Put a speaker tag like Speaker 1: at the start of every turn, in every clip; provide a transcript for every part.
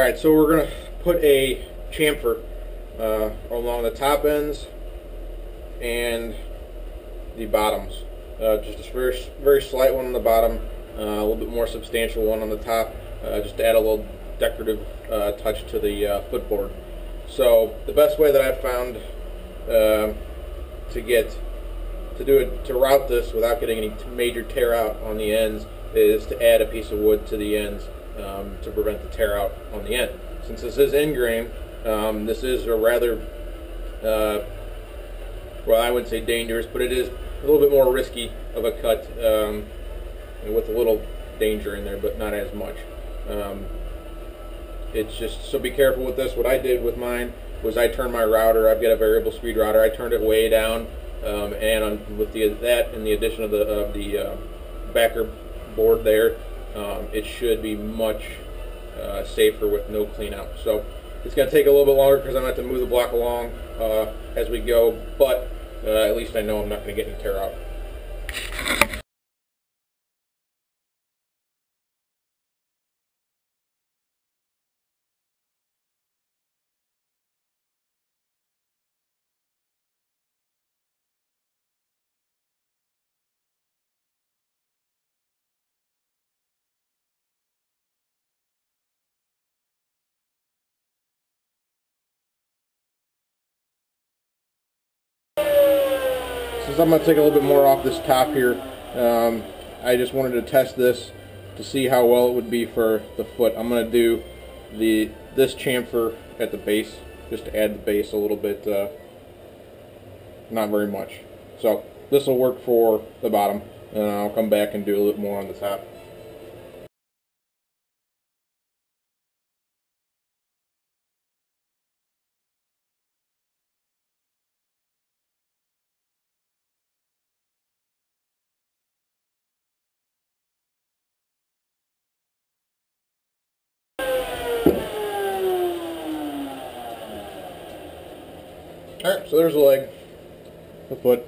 Speaker 1: Alright, so we're going to put a chamfer along the top ends and the bottoms. Just a very slight one on the bottom, a little bit more substantial one on the top, just to add a little decorative touch to the footboard. So the best way that I've found to route this without getting any major tear out on the ends is to add a piece of wood to the ends to prevent the tear out on the end. Since this is ingrain, this is a rather, well, I wouldn't say dangerous, but it is a little bit more risky of a cut, with a little danger in there, but not as much. It's just, so be careful with this. What I did with mine was I turned my router. I've got a variable speed router. I turned it way down, and with that and the addition of the backer board there, it should be much safer with no clean out. So it's going to take a little bit longer because I'm going to have to move the block along as we go, but at least I know I'm not going to get any tear out. Since I'm going to take a little bit more off this top here, I just wanted to test this to see how well it would be for the foot. I'm going to do this chamfer at the base, just to add the base a little bit, not very much. So this will work for the bottom, and I'll come back and do a little more on the top. Alright, so there's the leg, the foot.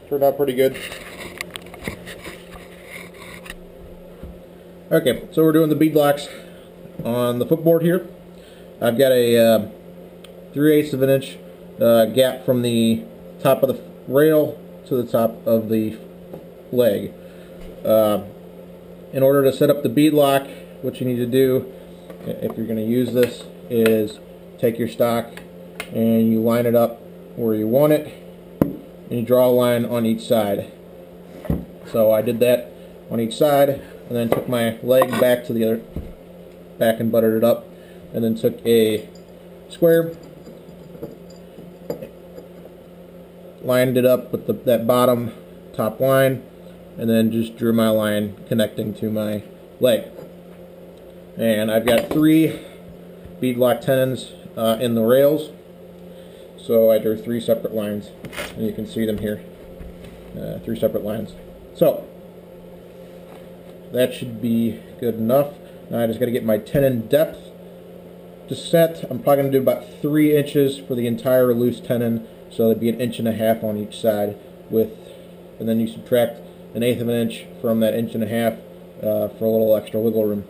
Speaker 1: Turned out pretty good. Okay, so we're doing the bead locks on the footboard here. I've got a 3/8 of an inch gap from the top of the rail to the top of the leg. In order to set up the bead lock, what you need to do, if you're going to use this, is take your stock and you line it up where you want it, and you draw a line on each side. So I did that on each side, and then took my leg back to the other back and buttered it up, and then took a square, lined it up with that bottom top line, and then just drew my line connecting to my leg. And I've got 3 bead lock tenons in the rails, so I drew 3 separate lines, and you can see them here, 3 separate lines. So that should be good enough. Now I just got to get my tenon depth to set. I'm probably going to do about 3 inches for the entire loose tenon, so it'd be 1.5 inches on each side, and then you subtract 1/8 of an inch from that 1.5 inches for a little extra wiggle room.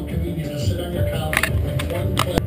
Speaker 2: convenient to sit on your couch with one click.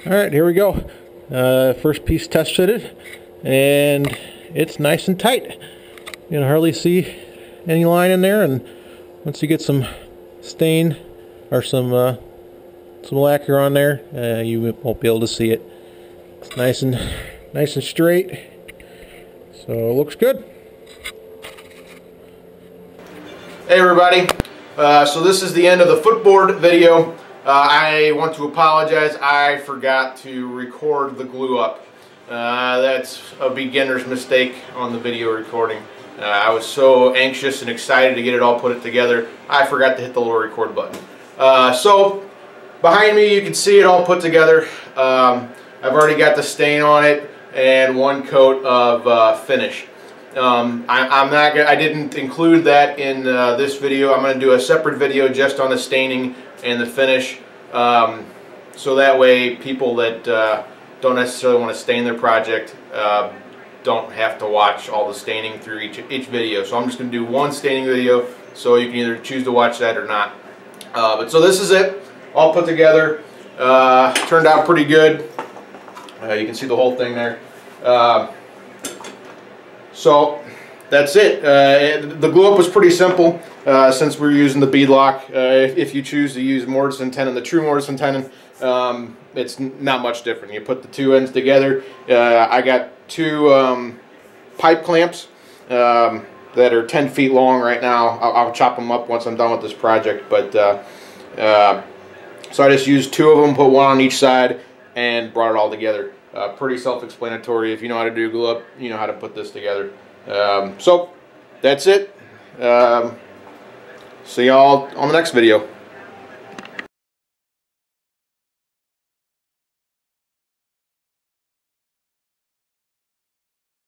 Speaker 1: All right, here we go. First piece test fitted, and it's nice and tight. You can hardly see any line in there, and once you get some stain or some lacquer on there, you won't be able to see it. It's nice and straight, so it looks good.
Speaker 3: Hey everybody, so this is the end of the footboard video. I want to apologize, I forgot to record the glue up. That's a beginner's mistake on the video recording. I was so anxious and excited to get it all put together, I forgot to hit the little record button. So behind me you can see it all put together. I've already got the stain on it and one coat of finish. I didn't include that in this video. I'm going to do a separate video just on the staining and the finish, so that way people that don't necessarily want to stain their project don't have to watch all the staining through each video. So I'm just going to do one staining video, so you can either choose to watch that or not. But so this is it, all put together. Turned out pretty good. You can see the whole thing there. So that's it. The glue up was pretty simple since we're using the bead lock. If you choose to use mortise tenon, the true mortise tenon, it's not much different. You put the two ends together. I got two pipe clamps that are 10 feet long right now. I'll chop them up once I'm done with this project. But so I just used two of them, put one on each side, and brought it all together. Pretty self-explanatory. If you know how to do glue up, you know how to put this together. So that's it. See y'all on the next video.